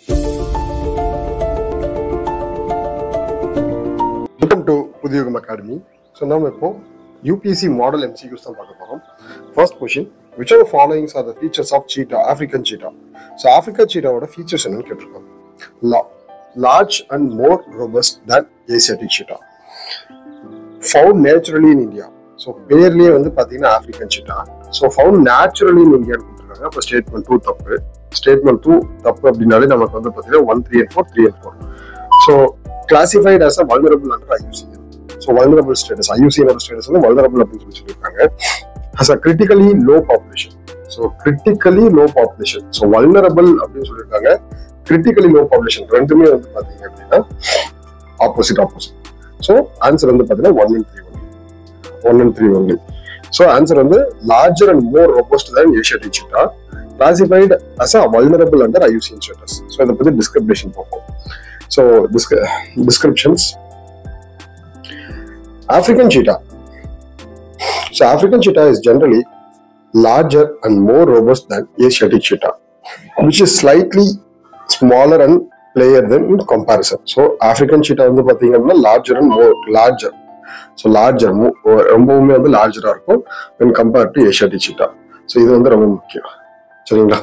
Welcome to Pudhiyugam Academy. So now we will UPSC model MCQs. First question: which of the following are the features of cheetah, African cheetah? So African cheetah what features are large and more robust than Asiatic cheetah. Found naturally in India. So barely வந்து பாத்தீங்கன்னா African cheetah. So found naturally in India கொடுத்திருக்காங்க. அப்ப statement 2 தப்பு. Statement 2 தப்பு அப்படினாலே நமக்கு வந்து பாத்தீங்கன்னா 1, 3 and 4, 3 and 4. So classified as a vulnerable under IUCN. So vulnerable status, IUCN status வந்து vulnerable அப்படின்னு சொல்லியிருக்காங்க. Has a critically low population. So critically low population. So vulnerable அப்படின்னு சொல்லியிருக்காங்க. Critically low population ரெண்டுமே வந்து பாத்தீங்க அப்படின்னா opposite. So answer வந்து பாத்தீங்கன்னா 1 and 3 only. So answer வந்து larger and more robust than Asiatic cheetah, classified as a vulnerable under IUCN status. So இத பத்தி description பார்ப்போம். So descriptions. African cheetah. So African cheetah is generally larger and more robust than Asiatic cheetah, which is slightly smaller and player than in comparison. So African cheetah வந்து பாத்தீங்கன்னா larger and more larger. So larger ரொம்பவுமே வந்து larger-ஆ இருக்கும் when compared to Asiatic cheetah. So இது வந்து ரொம்ப முக்கியம். சரிங்களா?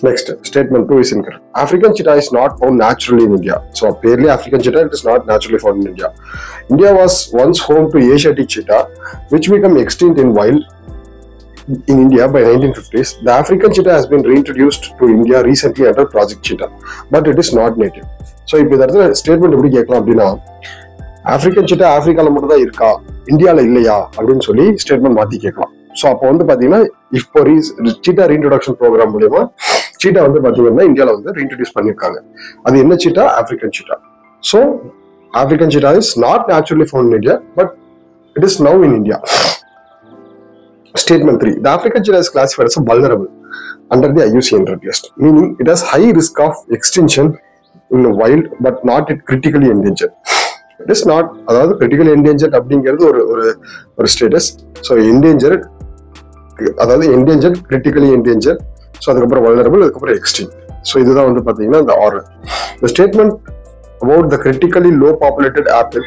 Next, statement 2 is incorrect. African cheetah is not found naturally in India. So apparently African cheetah it is not naturally found in India. India was once home to Asiatic cheetah, which became extinct in wild in India by 1950s. The African cheetah has been reintroduced to India recently under Project Cheetah, but it is not native. So இப்போ இந்த statement எப்படி கேட்கலாம் அப்படின்னா African cheetah ஆப்பிரிக்கால மட்டும் தான் இருக்கா, இந்தியால இல்லையா அப்படின்னு சொல்லி ஸ்டேட்மெண்ட் மாத்தி கேட்கலாம். ஸோ அப்போ வந்து பாத்தீங்கன்னா இப்போ cheetah reintroduction program மூலமா cheetah வந்து பாத்தீங்கன்னா இந்தியால வந்து reintroduce பண்ணிருக்காங்க. அது என்ன cheetah? African cheetah. So African cheetah is not naturally found in India, but it is now in India. Statement 3. The African cheetah is classified as a vulnerable under the IUCN Red List, meaning it has high risk of extinction in the wild, but not it critically endangered. It is not, அதாவது critically endangered அப்படிங்கிறது ஒரு status. So endangered, அதாவது endangered, critically endangered, so அதுக்கப்புறம் vulnerable, அதுக்கப்புறம் extinct. So இதுதான் வந்து பார்த்தீங்கன்னா இந்த order. The statement about the critically low populated apple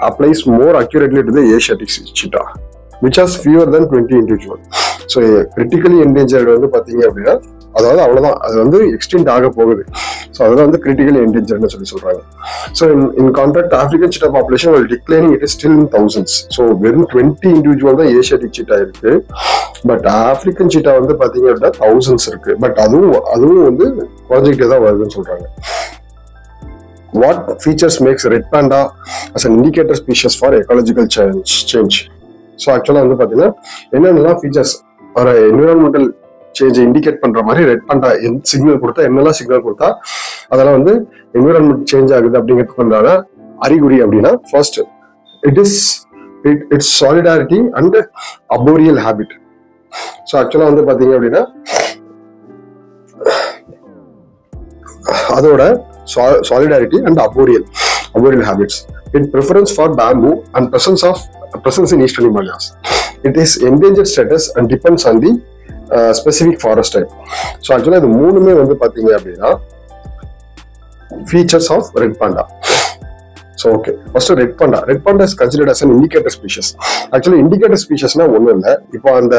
applies more accurately to the Asiatic cheetah, which has fewer than 20 individuals. So critically endangered வந்து பாத்தீங்க அப்படின்னா அதாவது அவ்வளவுதான், அது வந்து எக்ஸ்டெண்ட் ஆக போகுது. ஸோ அதெல்லாம் வந்து critically endangered சொல்லி சொல்றாங்க. So in contrast, African cheetah population while declining, it is still in thousands. So வெறும் 20 இண்டிவிஜுவல் தான் Asiatic cheetah இருக்கு, பட் African cheetah வந்து பாத்தீங்க அப்படின்னா thousands இருக்கு. பட் அதுவும் வந்து ப்ராஜெக்ட் தான் வருதுன்னு சொல்றாங்க. What features makes red panda as an indicator species for ecological change? So ஆக்சுவலா வந்து பாத்தீங்கன்னா என்னென்னலாம் ஃபீச்சர்ஸ் ஒரு என்விரான்மெண்டல் சேஞ்சை இண்டிகேட் பண்ற மாதிரி ரெட் பாண்டா சிக்னல் கொடுத்தா என்னெல்லாம் சிக்னல் கொடுத்தா அதெல்லாம் வந்து என்விரான்மெண்ட் சேஞ்ச் ஆகுது அப்படிங்கிறதுக்கு உண்டான அறிகுறி அப்படின்னா first it's solidarity and arboreal habit. So ஆக்சுவலா வந்து பாத்தீங்க அப்படின்னா அதோட solidarity and arboreal habits. With preference for bamboo and presence in eastern Himalayas. It is endangered status and depends on the specific forest type. So actually the மூணுமே வந்து பாத்தீங்க அப்படின்னா features of red panda. So okay, first red panda is considered as an indicator species. Actually indicator speciesனா ஒண்ணும் இல்லை, இப்போ அந்த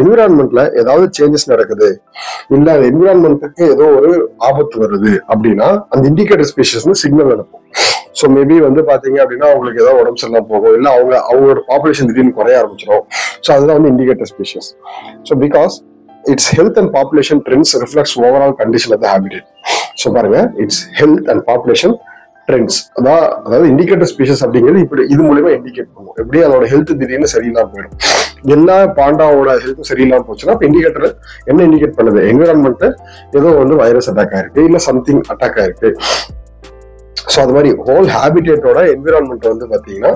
என்விரான்மெண்ட்ல ஏதாவது changes நடக்குது இல்ல என்விரான்மெண்ட்டுக்கு ஏதோ ஒரு ஆபத்து வருது அப்படின்னா அந்த இண்டிகேட்டர் ஸ்பீஷஸ் சிக்னல் அனுப்பும். ஸோ மேபி வந்து பாத்தீங்க அப்படின்னா அவங்களுக்கு ஏதாவது உடம்பு சரியில்லாம போகும், இல்ல அவங்களோட பாப்புலேஷன் திடீர்னு குறைய ஆரம்பிச்சிடும். ஸோ அதுதான் வந்து indicator species. So because it's health and population trends reflects overall condition of the habitat. So பாருங்க, it's health and population trends, அதாவது இண்டிகேட்டர் ஸ்பீஷஸ் அப்படிங்கிறது இப்படி இது மூலமா இண்டிகேட் பண்ணுவோம். எப்படி அதோட ஹெல்த் திடீர்னு சரியில்லாம போயிடும். எல்லா பாண்டாவோட ஹெல்த் சரியில்லாம போச்சுன்னா இப்போ இண்டிகேட்டர் என்ன இண்டிகேட் பண்ணுது? என்விரான்மெண்ட் ஏதோ வந்து வைரஸ் அட்டாக் ஆயிருக்கு, இல்ல சம்திங் அட்டாக் ஆயிருக்கு. ஸோ அது மாதிரி ஹோல் ஹேபிடேட்டோட என்விரான்மெண்ட் வந்து பாத்தீங்கன்னா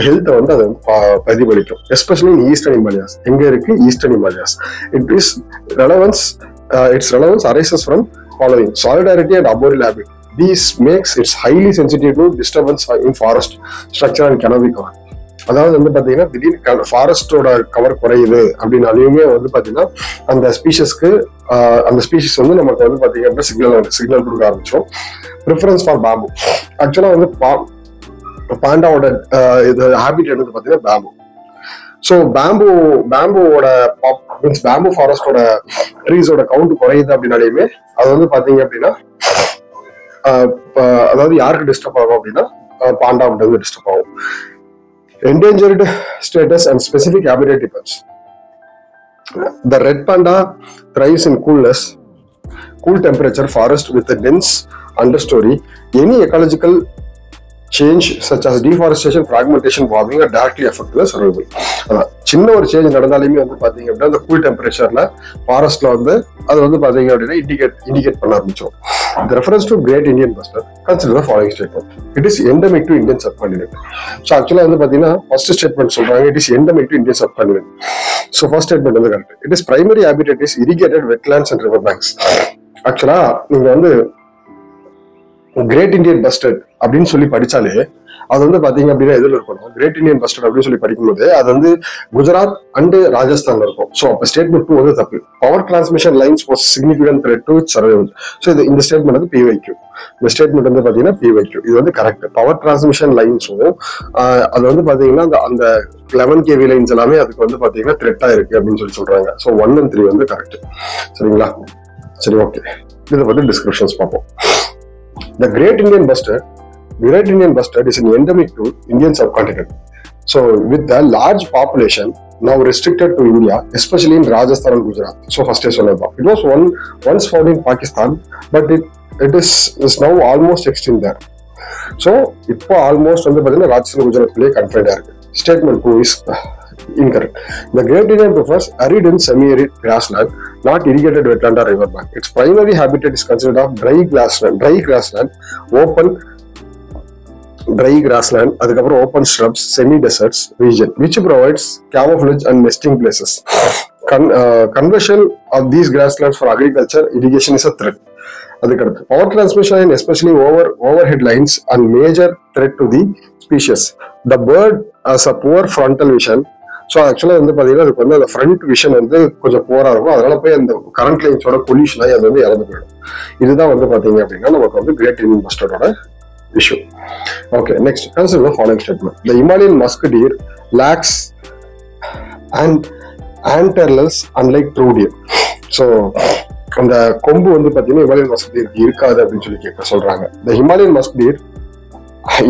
ஹெல்த்தை வந்து அதை வந்து பிரதிபலிக்கும். Especially in eastern Himalayas. எங்க இருக்கு? Eastern Himalayas. It's relevance arises from following: solidarity and arboreal habit. This makes it highly sensitive to disturbance in forest structure and canopy cover. அதாவது வந்து பாத்தீங்கன்னா திடீர்னு ஃபாரஸ்டோட கவர் குறையுது அப்படின்னாலுமே வந்து பாத்தீங்கன்னா அந்த ஸ்பீஷஸ்க்கு அந்த ஸ்பீஷஸ் வந்து நமக்கு வந்து பாத்தீங்க அப்படின்னா சிக்னல் கொடுக்க ஆரம்பிச்சோம். Preference for bamboo. ஆக்சுவலா வந்து பாண்டாவோட இது ஹேபிட் வந்து பாத்தீங்கன்னா பேம்பு. ஸோ பேம்புவோட பேம்பு ஃபாரஸ்டோட ட்ரீஸோட கவுண்ட் குறையுது அப்படின்னாலுமே அது வந்து பாத்தீங்க அப்படின்னா அதாவது யாருக்கு டிஸ்டர்ப் ஆகும் அப்படின்னா பாண்டா வந்து டிஸ்டர்ப் ஆகும். Endangered status and specific habitat depends. The red panda thrives in cool temperature forest with a dense understory. Any ecological change such as deforestation, fragmentation, warming are directly affect the survival. சின்ன ஒரு change நடந்தாலுமே வந்து பாத்தீங்க அப்படின்னா அந்த cool டெம்பரேச்சர்ல ஃபாரஸ்ட்ல வந்து அது வந்து பாத்தீங்க அப்படின்னா இண்டிகேட் பண்ண ஆரம்பிச்சோம். The reference to Great Indian Bustard, consider the following statement. It is endemic to Indian subcontinent. So actually வந்து பாத்தீங்கன்னா first statement சொல்றாங்க it is endemic to Indian subcontinent. So first statement வந்து correct. It is primary habitat is irrigated wetlands and river banks. ஆக்சுவலா நீங்க வந்து great Indian bustard அப்படின்னு சொல்லி படிச்சாலே அது வந்து பாத்தீங்க அப்படின்னா எதுல இருக்கணும், கிரேட் இண்டியன் பஸ்டர்ட் அப்படின்னு சொல்லி படிக்கும்போது அது வந்து குஜராத் அண்ட் ராஜஸ்தான்ல இருக்கும். ஸோ அப்ப ஸ்டேட்மெண்ட் 2 வந்து தப்பு. Power transmission lines was significant thread to survival. So இந்த ஸ்டேட்மெண்ட் வந்து PYQ. இந்த ஸ்டேட்மெண்ட் வந்து பாத்தீங்கன்னா PYQ. இது வந்து கரெக்ட். பவர் டிரான்ஸ்மிஷன் லைன்ஸும் அது வந்து பாத்தீங்கன்னா அந்த 11 kV லைன்ஸ் எல்லாமே அதுக்கு வந்து பாத்தீங்கன்னா த்ரெட்டா இருக்கு அப்படின்னு சொல்லி சொல்றாங்க. ஸோ 1 and 3 வந்து கரெக்ட். சரிங்களா? சரி, ஓகே. இதை பத்தி டிஸ்கிரிப்ஷன்ஸ் பார்ப்போம். The Great Indian Bustard is an endemic to Indian subcontinent. So, with a large population now restricted to India, especially in Rajasthan and Gujarat. So, first is it was once found in Pakistan, but it is now almost extinct there. So, இப்போ almost வந்து பாத்தீங்கன்னா Rajasthan குஜராத்லயே confined ஆ இருக்கு. Statement 2 is incorrect. The Great Indian prefers arid and semi-arid grassland, not irrigated wetland or river bank. Its primary habitat is considered of dry grassland, அதுக்கப்புறம் open shrubs, semi-deserts region, which provides camouflage and nesting places. Conversion of these grasslands for agriculture, irrigation is a threat. அதுக்கடுத்து power transmission line, especially overhead lines, and major threat to the species. The bird has a poor frontal vision. So ஆக்சுவலாக வந்து பார்த்தீங்கன்னா அதுக்கு வந்து அந்த front vision வந்து கொஞ்சம் போரா இருக்கும். அதனால போய் அந்த கரண்ட் லைன்ஸோட கொல்யூஷன் ஆகி அது வந்து இறந்து போயிடும். இதுதான் வந்து பார்த்தீங்க அப்படின்னா நமக்கு வந்து கிரேட் இண்டியன் பஸ்டர்டோட issue. Okay, next consider the following statement. The Himalayan musk deer lacks and antlerless unlike true deer. So அந்த கொம்பு வந்து பார்த்தீங்கன்னா ஹிமாலயன் மஸ்க் டீருக்கு இருக்காது அப்படின்னு சொல்லி கேட்க சொல்றாங்க. The Himalayan musk deer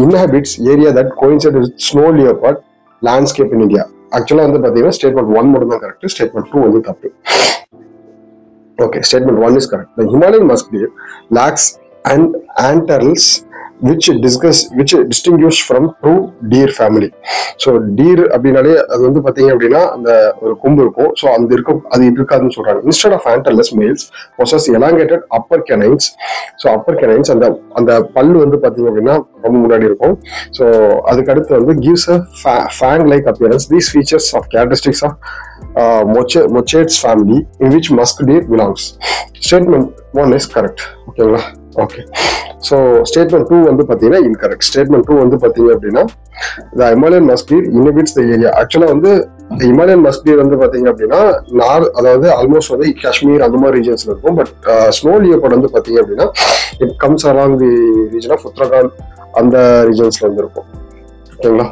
inhabits area that coincides with snow leopard landscape in India. ஆக்சுவலா வந்து பாத்தீங்கன்னா ஸ்டேட்மெண்ட் 1 மட்டும் தான் கரெக்ட். ஸ்டேட்மெண்ட் 2 வந்து தப்பு. Okay, statement 1 is correct. The Himalayan musk deer lacks antlers which distinguish from true deer family. So deer அப்படின்னாலே அது வந்து பாத்தீங்க அப்படின்னா அந்த ஒரு கொம்பு இருக்கும். ஸோ அது இருக்காதுன்னு சொல்றாங்க. Instead of antlerless males possess elongated upper canines. So upper canines அந்த பல்லு வந்து பாத்தீங்க அப்படின்னா ரொம்ப முன்னாடி இருக்கும். ஸோ அதுக்கு அடுத்து வந்து gives a fang like appearance. These features of characteristics of Mochets family in which musk deer belongs. Statement 1 is correct. ஓகேங்களா? ஓகே, ஸோ ஸ்டேட்மெண்ட் 2 வந்து பார்த்தீங்கன்னா இன்கரெக்ட். ஸ்டேட்மெண்ட் 2 வந்து பார்த்தீங்க அப்படின்னா the Himalayan musk deer inhabits the area. ஆக்சுவலாக வந்து Himalayan musk deer வந்து பார்த்தீங்க அப்படின்னா அதாவது ஆல்மோஸ்ட் வந்து காஷ்மீர் அந்த மாதிரி ரீஜன்ஸ்ல இருக்கும். பட் ஸ்னோ லியோபார்ட் வந்து பார்த்தீங்க அப்படின்னா it comes along the region of Uttarakhand அந்த ரீஜன்ஸ்ல வந்து இருக்கும். ஓகேங்களா?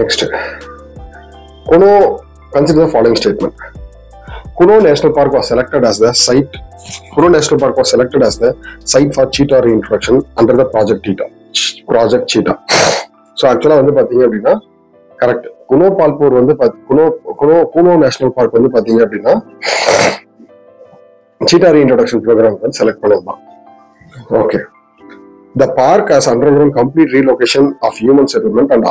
Next, Kuno consider the following statement. Kuno National Park was selected as the site for cheetah reintroduction under the Project Cheetah. So actually வந்து பாத்தீங்க அப்படின்னா கரெக்ட். குனோ பால்பூர் வந்து குனோ நேஷனல் பார்க் வந்து பாத்தீங்க அப்படின்னா cheetah reintroduction program வந்து செலக்ட் பண்ணதுதான். Okay, the park has undergone complete relocation of human settlement and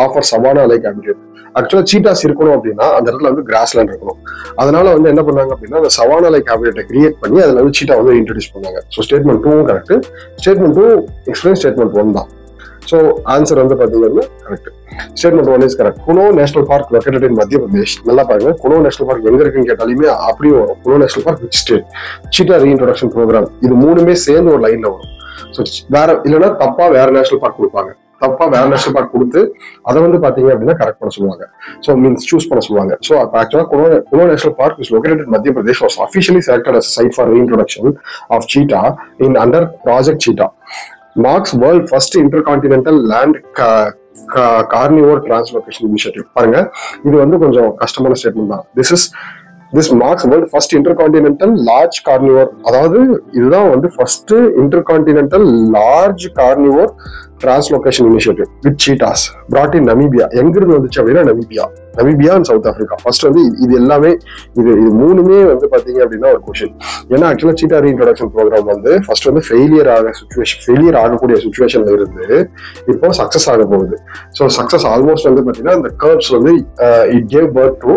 offer savanna-like habitat. ஆக்சுவலா சீட்டாஸ் இருக்கணும் அப்படின்னா அந்த இடத்துல வந்து கிராஸ்லேண்ட் இருக்கணும். அதனால வந்து என்ன பண்ணாங்க அப்படின்னா அந்த சவானா-லைக் ஹேபிட்டை கிரியேட் பண்ணி அதுல வந்து சீட்டா வந்து இன்ட்ரோடியூஸ் பண்ணாங்க. So statement 2 correct. Statement 2 explain statement 1 தான். ஸோ ஆன்சர் வந்து பாத்தீங்கன்னா correct. Statement 1 is correct. Kuno national park located in Madhya Pradesh. நல்லா பாருங்க, குனோ நேஷனல் பார்க் எங்க இருக்குன்னு கேட்டாலுமே அப்படியும் வரும். Kuno national park which state, cheetah reintroduction program, இது மூணுமே சேர்ந்து ஒரு லைன்ல வரும். ஸோ வேற இல்லைன்னா தப்பா வேற நேஷனல் பார்க் கொடுப்பாங்க. தப்பா வேற நேஷனல் பார்க் கொடுத்து அதை வந்து பாத்தீங்க அப்படின்னா கரெக்ட் பண்ண சொல்லுவாங்க. ஸோ மீன்ஸ் சூஸ் பண்ண சொல்லுவாங்க. ஸோ ஆக்சுவலா Kuno national park is located in Madhya Pradesh was officially selected as site for reintroduction of cheetah in under project cheetah. Marks world first intercontinental land carnivore translocation initiative. பாருங்க, இது வந்து கொஞ்சம் கஷ்டமான ஸ்டேட்மெண்ட் தான். This marks world first intercontinental large carnivore, அதாவது இதுதான் வந்து first intercontinental large carnivore translocation initiative with cheetahs brought in Namibia. எங்கிருந்து வந்துச்சு அப்படின்னா Namibia and South Africa. First வந்து இது எல்லாமே இது மூணுமே வந்து பாத்தீங்க அப்படின்னா ஒரு கொஸ்டின். ஏன்னா ஆக்சுவலா சீட்டா ரீஇன்ட்ரோடக்ஷன் ப்ரோக்ராம் வந்து ஃபர்ஸ்ட் வந்து ஃபெயிலியர் ஆகக்கூடிய சுச்சுவேஷன்ல இருந்து இப்போ சக்சஸ் ஆக போகுது. ஸோ சக்சஸ் ஆல்மோஸ்ட் வந்து பாத்தீங்கன்னா இந்த கர்வ்ஸ் வந்து it gave birth to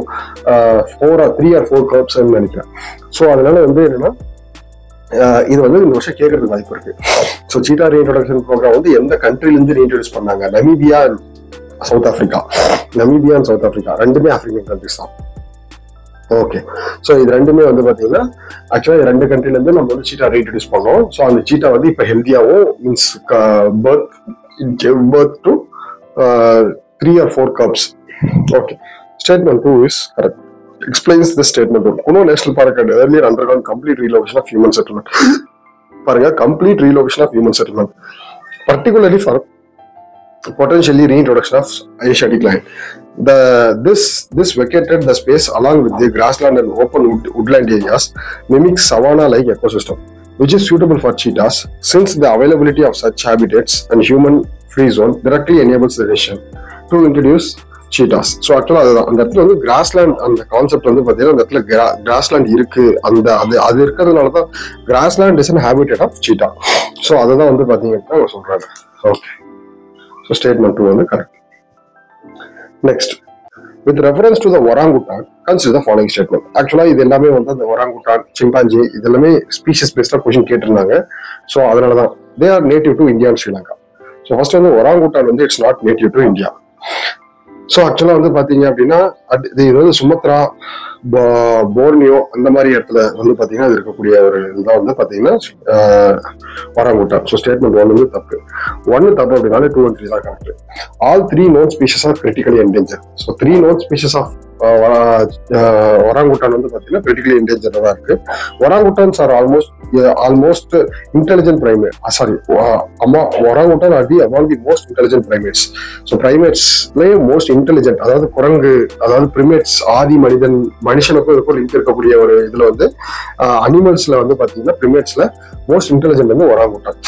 3 or 4 curves நினைக்கிறேன். ஸோ அதனால வந்து என்னன்னா இது வந்து இந்த வருஷம் கேட்கறதுக்கு வாய்ப்பு இருக்கு. ஸோ சீட்டா ரீஇன்ட்ரோடக்ஷன் ப்ரோக்ராம் வந்து எந்த கண்ட்ரில இருந்து ரீஇன்ட்ரோடியூஸ் பண்ணாங்க? நமீபியா அண்ட் சவுத் ஆப்பிரிக்கா ரெண்டுமே ஆப்பிரிக்கன் கண்ட்ரிஸ் தான். ஓகே, ஸோ இது ரெண்டுமே வந்து பாத்தீங்கன்னா ஆக்சுவலா இது 2 கண்ட்ரில இருந்து நம்ம வந்து சீட்டா ரீஇன்ட்ரோடியூஸ் பண்ணோம். ஸோ அந்த சீட்டா வந்து இப்ப ஹெல்த்தியாவும் means birth to 3 or 4 cubs. Okay, statement 2 is correct. Explains the statement 1. Kuno National Park had earlier undergone complete relocation of human settlement. Paranga, complete relocation of human settlement, particularly for potentially reintroduction of Asiatic lion. This vacated the space along with the grassland and open woodland areas, mimics savanna-like ecosystem, which is suitable for cheetahs, since the availability of such habitats and human-free zone directly enables the decision to introduce cheetahs. So ஆக்சுவலா அதுதான் அந்த இடத்துல வந்து grassland அந்த concept வந்து பாத்தீங்கன்னா அந்த இடத்துல கிராஸ்லேண்ட் இருக்கு. அது இருக்கிறதுனாலதான் grassland is an habitat of cheetah. So அதுதான் வந்து பாத்தீங்கன்னா அவங்க சொல்றாங்க. ஓகே, ஸோ ஸ்டேட்மெண்ட் 2 வந்து correct. Next, with reference to the orangutan consider the following statement. ஆக்சுவலா இது எல்லாமே வந்து அந்த ஒராங்குட்டான், சிம்பாஞ்சி இது எல்லாமே ஸ்பீஷிஸ் பேஸ்டா கொஸ்டின் கேட்டிருந்தாங்க. ஸோ அதனாலதான் they are native to India and Sri Lanka. So first வந்து ஒராங்குட்டான் வந்து it's not native to India. So ஆக்சுவலா வந்து பாத்தீங்க அப்படின்னா இது வந்து சுமத்ரா, போர்னியோ அந்த மாதிரி இடத்துல வந்து பாத்தீங்கன்னா அது இருக்கக்கூடிய ஒரு இதுதான் வந்து பாத்தீங்கன்னா ஒராங்குட்டான். ஸோ ஸ்டேட்மெண்ட் 1 வந்து தப்பு. 1 தப்பு அப்படின்னாலே 2 and 3 தான் correct. All 3 known species are critically endangered. So 3 known species of orangutan வந்து பாத்தீங்கன்னா கிரிட்டிக்கலி என்டேஞ்சர்டா தான் இருக்கு. Orangutans are almost intelligent primate. Orangutan are the among the most intelligent primates. So பிரைமேட்ஸ்லயே மோஸ்ட் இன்டெலிஜென்ட், அதாவது குரங்கு, அதாவது பிரைமேட்ஸ் ஆதி மனுஷனுக்கும் இதுக்கும் லிங்க் இருக்கக்கூடிய ஒரு இதுல வந்து அனிமல்ஸ்ல வந்து பாத்தீங்கன்னா பிரைமேட்ஸ்ல மோஸ்ட் இன்டெலிஜென்ட் வந்து orangutan.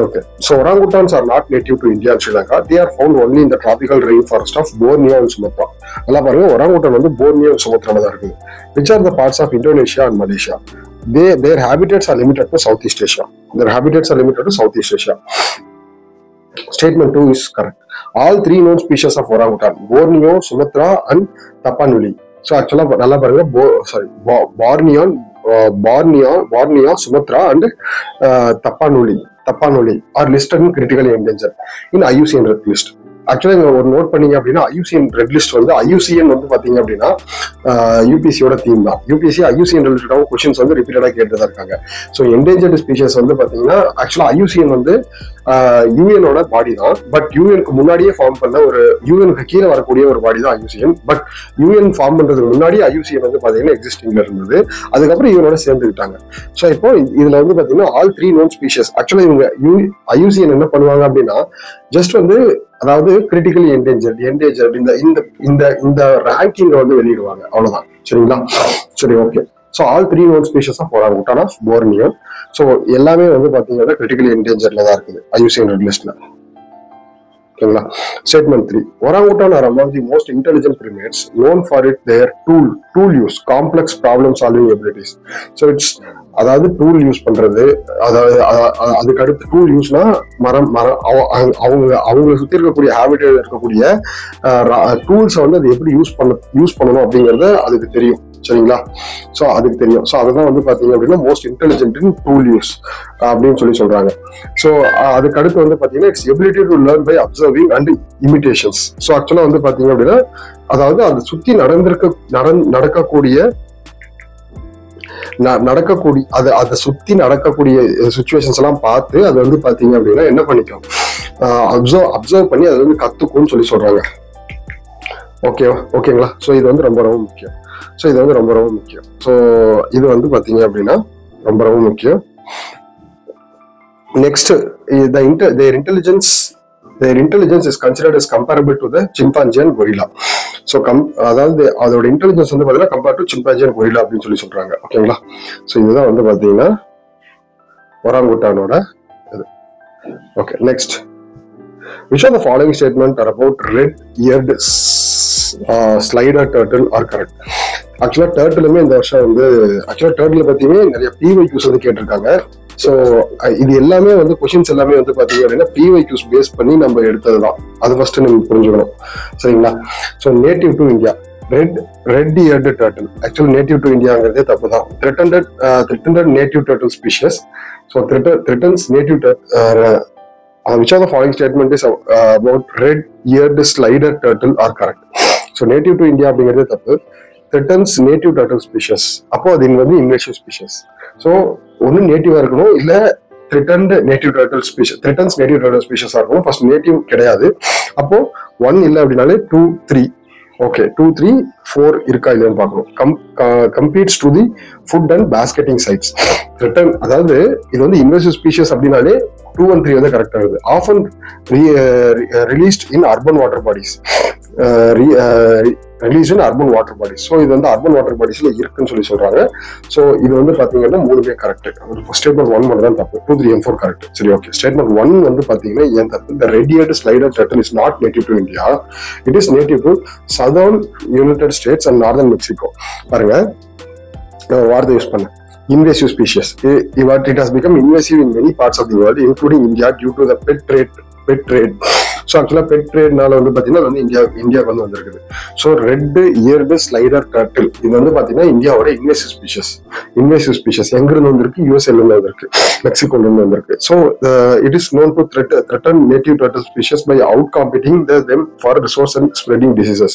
Okay, so orangutans are not native to India and Sri Lanka. They are found only in the tropical rainforest of Borneo and Sumatra. நல்லா பாருங்க, orangutan வந்து Borneo and Sumatra தான் இருக்குது. Which are the parts of Indonesia and Malaysia. Their habitats are limited to Southeast Asia. Statement 2 is correct. All 3 known species of orangutan, Borneo, Sumatra and Tapanuli. So actually நல்லா பாருங்க, Borneo, Sumatra and Tapanuli are listed in critically endangered in IUCN Red List. ஆக்சுவலா இங்க ஒரு note பண்ணீங்க அப்படின்னா IUCN red list வந்து IUCN வந்து பாத்தீங்க அப்படின்னா யூபிஎஸ்சியோட தீம் தான். யூபிஎஸ்சி ஐயூசிஎன் ரிலேட்டடாக கொஸ்டின்ஸ் வந்து ரிப்பீட்டடா கேட்டுதான் இருக்காங்க. ஸோ என்டேஞ்சர்டு ஸ்பீஷஸ் வந்து பாத்தீங்கன்னா ஆக்சுவலா ஐயூசிஎன் வந்து யூஎனோட பாடி தான். பட் யூஎனுக்கு முன்னாடியே ஃபார்ம் பண்ண ஒரு யூஎனுக்கு கீழே வரக்கூடிய ஒரு பாடி தான் ஐயூசிஎன். பட் யூஎன் ஃபார்ம் பண்றதுக்கு முன்னாடி ஐயூசிஎன் வந்து பாத்தீங்கன்னா எக்ஸிஸ்டிங்ல இருந்தது. அதுக்கப்புறம் யூஎனோட சேர்ந்துக்கிட்டாங்க. ஸோ இப்போ இதுல வந்து பாத்தீங்கன்னா ஆல் 3 known species. ஆக்சுவலா இவங்க ஐயூசிஎன் என்ன பண்ணுவாங்க அப்படின்னா ஜஸ்ட் வந்து அதாவது கிரிட்டிக்கலி என்டேஞ்சர்ட் இந்த ரேங்கிங் வந்து வெளியிடுவாங்க, அவ்வளவுதான். சரிங்களா? சரி, okay. So all 3 known species of orangutan of Borneo. So எல்லாமே வந்து பாத்தீங்கன்னா கிரிட்டிக்கலி என்டேஞ்சர்ட்ல தான் இருக்குது ஐயூசிஎன் ரெட் லிஸ்ட்ல. ஓகேங்களா? Statement 3. Orangutan are among the most intelligent primates, known for their tool use, complex problem solving abilities. So it's அதாவது tool use பண்றது, அதாவது அதுக்கு அடுத்து டூல் யூஸ்னா அவங்க சுத்தி இருக்கக்கூடிய ஹேபிட்டேட் இருக்கக்கூடிய டூல்ஸை வந்து அது எப்படி யூஸ் பண்ணணும் அப்படிங்கறது அதுக்கு தெரியும். சரிங்களா? ஸோ அதுக்கு தெரியும். ஸோ அதுதான் வந்து பாத்தீங்க அப்படின்னா most intelligent in tool use அப்படின்னு சொல்றாங்க. ஸோ அதுக்கு அடுத்து வந்து பாத்தீங்கன்னா it's ability to learn by observing and imitations. So ஆக்சுவலா வந்து பாத்தீங்க அப்படின்னா அதாவது அதை சுத்தி அதை சுத்தி நடக்கக்கூடிய சுச்சுவேஷன்ஸ் எல்லாம் பார்த்து அது வந்து பாத்தீங்க அப்படின்னா என்ன பண்ணிக்கும், அப்சர்வ் பண்ணி அது வந்து கத்துக்கும்னு சொல்லி சொல்றாங்க. ஓகேங்களா? ஸோ இது வந்து ரொம்ப ரொம்ப முக்கியம். ஸோ இது வந்து பாத்தீங்க அப்படின்னா ரொம்ப ரொம்ப முக்கியம். Next, their intelligence is considered as comparable to the chimpanzee and gorilla. So அதாவது அதோட இன்டெலிஜென்ஸ் வந்து பாத்தீங்கன்னா compare to chimpanzee and gorilla அப்படின்னு சொல்லி சொல்றாங்க. ஓகேங்களா? ஸோ இதுதான் வந்து பாத்தீங்கன்னா ஒராங்குட்டானோட இது. Okay, next, which of the following statement are about red-eared slider turtle are correct? ஆக்சுவலா டர்ட்டிலுமே இந்த வருஷம் வந்து டர்ட்டில் பத்தியுமே நிறைய PYQs வந்து கேட்டிருக்காங்க. ஸோ இது எல்லாமே வந்து கொஸ்டின்ஸ் எல்லாமே வந்து பாத்தீங்க அப்படின்னா PYQs பேஸ் பண்ணி நம்ம எடுத்ததுதான். அது ஃபர்ஸ்ட் நம்ம புரிஞ்சுக்கணும். சரிங்களா? So native to India red-eared turtle. Actually native to இந்தியாங்கிறதே தப்பு தான். threatened native turtle species. So threatens native which of the following statement is about red-eared slider turtle are correct? So native to India அப்படிங்கிறது தப்பு. threatens native turtle species. அப்போ அது வந்து invasive species. So ஒன்னு நேட்டிவா இருக்கணும், இல்ல threatened native turtle species, threatens native turtle species இருக்கணும். First native கிடையாது. அப்போ 1 இல்லை அப்படின்னாலே 2, 3. ஓகே, 2, 3, 4 இருக்கா இல்லையான்னு பார்க்கணும். Competes to the food and basking sites. Return, அதாவது இது வந்து இன்வெசிவ் ஸ்பீஷியஸ் அப்படின்னாலே 2 and 3 வந்து கரெக்டா இருக்குது. Often released in urban water bodies. Release in urban water bodies. So இது வந்து அர்பன் வாட்டர் பாடிஸ்ல இருக்குன்னு சொல்லி சொல்றாங்க. ஸோ இது வந்து பாத்தீங்கன்னா 3மே கரெக்ட். ஸ்டேட்மெண்ட் 1 மட்டும் தான் தப்பு. 2, 3 and 4 கரெக்ட். சரி, ஓகே. ஸ்டேட்மெண்ட் 1 வந்து பாத்தீங்கன்னா ஏன் தப்பு? The red-eared slider turtle is not native to India. It is native to southern United States and northern Mexico. பாருங்க, வார்த்தை யூஸ் பண்ண invasive species. It has become invasive in many parts of the world, including India, due to the pet trade. So ஆக்சுவலா bed ட்ரேட்னால வந்து பாத்தீங்கன்னா வந்து இந்தியாவுக்கு வந்து வந்திருக்குது. ஸோ red-eared slider turtle இது வந்து பாத்தீங்கன்னா இந்தியாவோட இன்வேசிவ் ஸ்பீஷஸ் எங்க இருந்து வந்திருக்கு? USA இருந்து வந்திருக்கு, மெக்சிகோல இருந்து வந்திருக்கு. So it is known to threaten native turtle species by outcompeting them for resource and spreading diseases,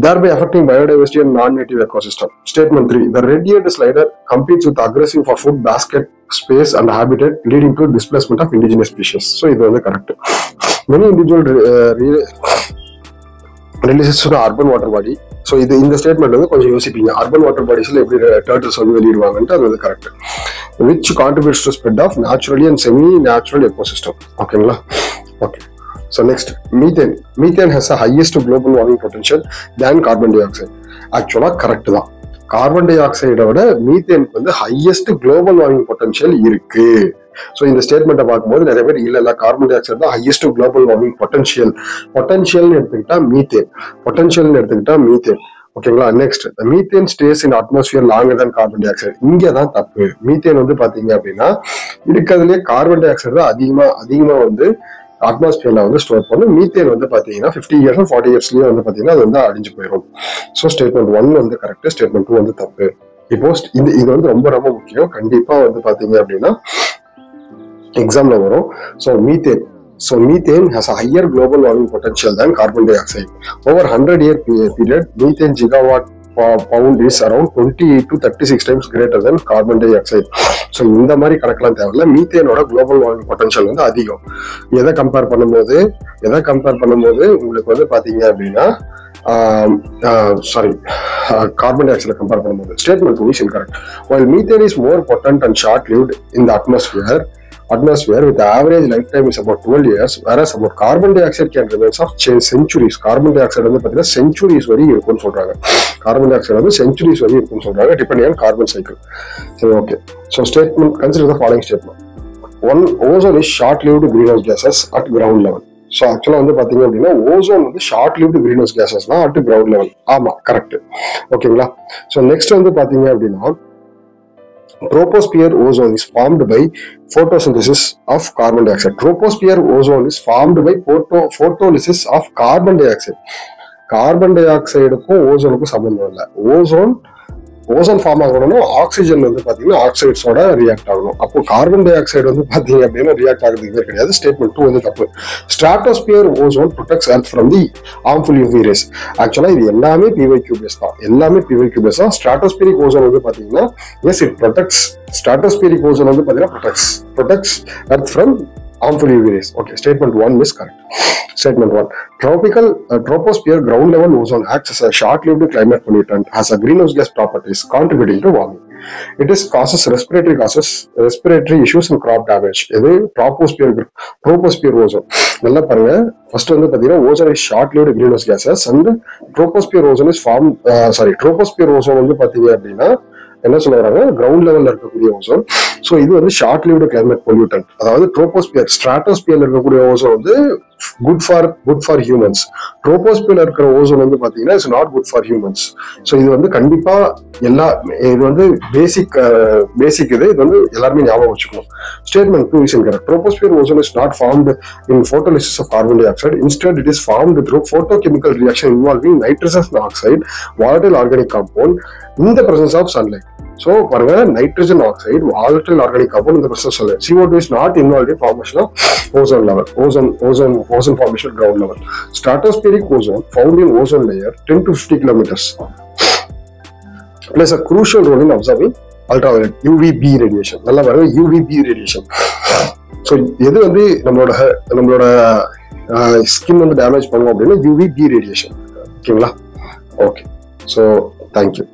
thereby affecting biodiversity and non-native ecosystem. Statement 3. The red-eared slider competes with aggressive for food basket space and habitat, leading to displacement of indigenous species. So இது வந்து correct. Many individual releases to the urban water body. So இந்த statement வந்து கொஞ்சம் யோசிப்பீங்க. Urban water பாடிஸ்ல எப்படி turtles வந்து வெளியிடுவாங்கன்ட்டு அது வந்து correct. which contributes to spread of naturally and semi-natural ecosystem. ஓகேங்களா? Okay. So next, methane has the highest global warming potential than carbon dioxide. Actually correct தான். கார்பன் டை ஆக்சைடை விட மீத்தேனுக்கு வந்து ஹையஸ்ட் குளோபல் வார்மிங் பொட்டன்ஷியல் இருக்கு. ஸோ இந்த ஸ்டேட்மெண்ட்டை பார்க்கும்போது நிறைய பேர் இல்ல கார்பன் டை ஆக்சைடு தான் ஹையஸ்ட் குளோபல் வார்மிங் பொட்டன்ஷியல்னு எடுத்துக்கிட்டா மீத்தேன். ஓகேங்களா? Next, methane stays in atmosphere longer than carbon dioxide. இங்கே தான் தப்பு. மீத்தேன் வந்து பாத்தீங்க அப்படின்னா இருக்கிறதுலே கார்பன் டை ஆக்சைடு தான் அதிகமா வந்து அட்மாஸ்பியர்ல வந்து ஸ்டோர் பண்ணும். மீத்தேன் வந்து பாத்தீங்கன்னா 50 years 40 yearsலயே வந்து பாத்தீங்கன்னா அது வந்து அழிஞ்சு போயிடும். ஸோ ஸ்டேட்மெண்ட் 1 வந்து கரெக்ட், ஸ்டேட்மெண்ட் 2 வந்து தப்பு. இப்போ இது வந்து ரொம்ப ரொம்ப முக்கியம். கண்டிப்பா வந்து பாத்தீங்க அப்படின்னா எக்ஸாம்ல வரும். So methane has a higher global warming potential than carbon dioxide. Over 100-year period, methane gigawatt pound is around 28 to 36 times greater than carbon dioxide. So இந்த மாதிரி கணக்கெல்லாம் தேவையில்ல. மீத்தேனோட குளோபல் வார்மிங் பொட்டன்ஷியல் வந்து அதிகம். எதை கம்பேர் பண்ணும்போது உங்களுக்கு வந்து பாத்தீங்க அப்படின்னா carbon dioxide கம்பேர் பண்ணும்போது. Statement 2 is incorrect. While methane is more potent and short-lived in the atmosphere with the average lifetime is about 12 years, whereas about carbon dioxide can remain of centuries. Carbon dioxide வந்து பாத்தீங்கன்னா centuries வரை இருக்கும்னு சொல்றாங்க. Carbon dioxide வந்து centuries வரை இருக்கும்னு சொல்றாங்க, depending on carbon cycle. So okay. So statement, consider the following statement. 1. Ozone is short-lived greenhouse gases at ground level. So ஆக்சுவலா வந்து பாத்தீங்க அப்படின்னா ஓசோன் வந்து short lived green house cases தான் அட் கிரவுண்ட் லெவல். ஆமா, கரெக்ட். ஓகேங்களா? So next வந்து பாத்தீங்க அப்படின்னா troposphere ozone is formed by photosynthesis of carbon dioxide. Troposphere ozone is formed by photolysis of carbon dioxide. Carbon டை ஆக்சைடுக்கும் ஓசோனுக்கும் சம்பந்தம் இல்லை. ஓசோன் ஃபார்ம் ஆகணும்னா ஆக்சிஜன் வந்து பாத்தீங்கன்னா ஆக்சைட்ஸோட ரியாக்ட் ஆகணும். அப்போ கார்பன் டை ஆக்சைடு வந்து பாத்தீங்க அப்படின்னா ரியாக்ட் ஆகுறதுக்கு கிடையாது. ஸ்டேட்மெண்ட் 2 வந்து தப்பு. Stratosphere ozone protects earth from the harmful UV rays. ஆக்சுவலா இது எல்லாமே PYQ பேஸ் தான். ஸ்ட்ராட்டோஸ்பியரிக் ஓசோன் வந்து பாத்தீங்கன்னா இட் ப்ரொடெக்ட்ஸ். ஸ்ட்ராட்டோஸ்பியரிக் ஓசோன் வந்து பாத்தீங்கன்னா protects earth from harmful UV rays. Okay, statement 1 is correct. Statement 1. Troposphere ground level ozone acts as a short-lived climate pollutant, has a greenhouse gas properties contributing to warming. It is causes respiratory issues and crop damage. இது troposphere ozone. நல்லா பாருங்க, first வந்து பாத்தீங்கன்னா ozone is short-lived greenhouse gases and troposphere ozone is troposphere ozone வந்து பாத்தீங்க அப்படின்னா என்ன சொல்றாங்க, கிரவுண்ட் லெவல்ல இருக்கக்கூடிய ஓசோன். ஸோ இது வந்து ஷார்ட் லிவ்டு கிளைமேட் பொல்யூட்டன்ட். அதாவது ட்ரோபோஸ்பியர் ஸ்ட்ராட்டோஸ்பியர்ல இருக்கக்கூடிய ஓசோன் வந்து குட் ஃபார் ஹியூமன்ஸ். ட்ரோபோஸ்பியர்ல இருக்கிற ஓசோன் வந்து பாத்தீங்கன்னா it's not good for humans. So இது வந்து கண்டிப்பா இது வந்து பேசிக் இது வந்து எல்லாருமே ஞாபகம் வச்சுக்கணும். Statement 2 is incorrect. Troposphere ozone is not formed in photolysis of carbon dioxide. Instead, it is formed through photochemical reaction involving nitrogen oxide, volatile organic compound in the presence of sunlight. So, பாருங்க, nitrogen oxide, volatile organic compound in the presence of sunlight. CO2 is not involved in formation of ozone level. Ozone formation at ground level. Stratospheric ozone found in ozone layer 10 to 50 kilometers plays a crucial role in observing ultraviolet UVB radiation. நல்லா பாருங்க, UVB radiation. So எது வந்து நம்மளோட skin வந்து damage பண்ணுவோம் அப்படின்னா UVB radiation. ஓகேங்களா? Okay, so thank you.